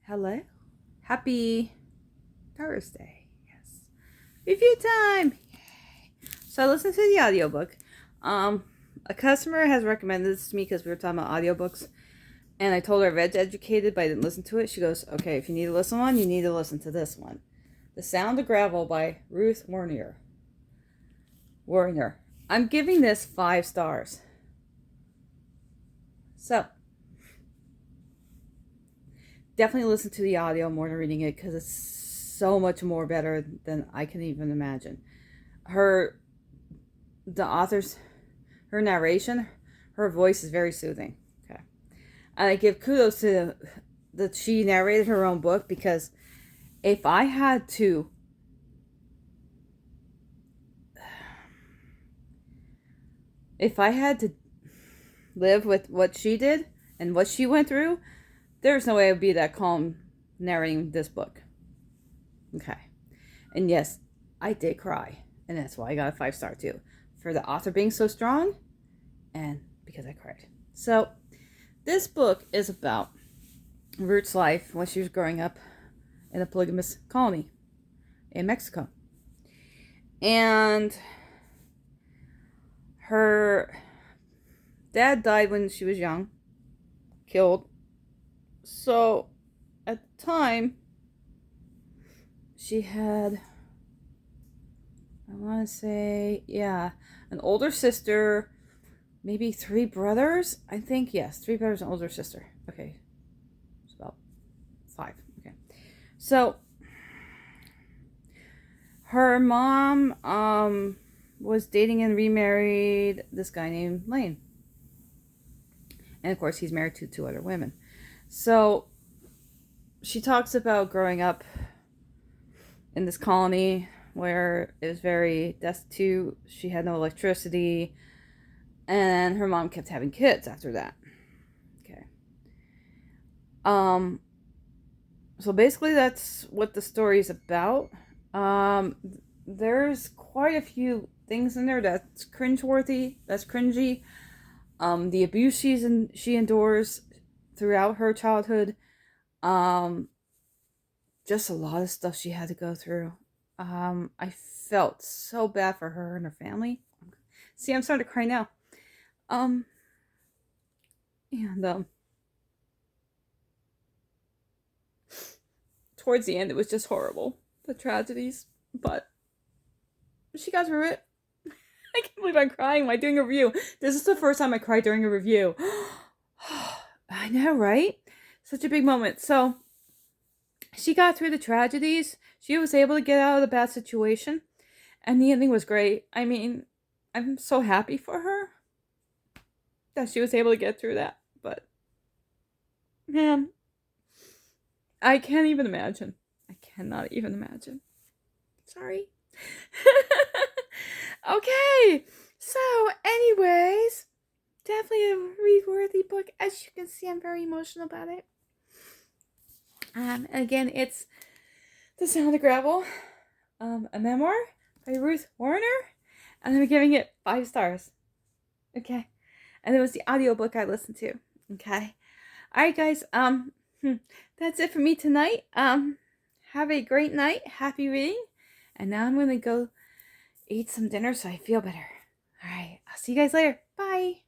Hello. Happy Thursday. Yes. Review time. Yay. So I listened to the audiobook. A customer has recommended this to me because we were talking about audiobooks. And I told her I read Educated, but I didn't listen to it. She goes, okay, if you need to listen to one, you need to listen to this one. The Sound of Gravel by Ruth Wariner. I'm giving this 5 stars. So, definitely listen to the audio more than reading it because it's so much more better than I can even imagine. Her narration, her voice is very soothing. Okay. And I give kudos to that she narrated her own book, because if I had to live with what she did and what she went through, there's no way I would be that calm narrating this book. Okay. And yes, I did cry. And that's why I got a 5-star too. For the author being so strong, and because I cried. So, this book is about Ruth's life when she was growing up in a polygamous colony in Mexico. And her dad died when she was young, killed. So, at the time, she had, I want to say, an older sister, maybe 3 brothers. I think, yes, 3 brothers and older sister. Okay, it's about 5. Okay, so her mom was dating and remarried this guy named Lane, and of course he's married to 2 other women. So she talks about growing up in this colony where it was very destitute. She had no electricity, and her mom kept having kids after that. Okay. So basically that's what the story is about. There's quite a few things in there that's cringeworthy, that's cringy. The abuse she endures throughout her childhood. Just a lot of stuff she had to go through. I felt so bad for her and her family. See, I'm starting to cry now. And towards the end, it was just horrible, the tragedies. But she got through it. I can't believe I'm crying while doing a review. This is the first time I cried during a review. I know, right? Such a big moment. So, she got through the tragedies. She was able to get out of the bad situation. And the ending was great. I mean, I'm so happy for her that she was able to get through that. But, man, I can't even imagine. I cannot even imagine. Sorry. Okay. So, anyways, definitely a read-worthy book. As you can see, I'm very emotional about it. Again, it's The Sound of Gravel, a memoir by Ruth Wariner, and I'm giving it 5 stars. Okay. And it was the audiobook I listened to. Okay. Alright, guys, that's it for me tonight. Have a great night. Happy reading. And now I'm gonna go eat some dinner so I feel better. Alright, I'll see you guys later. Bye.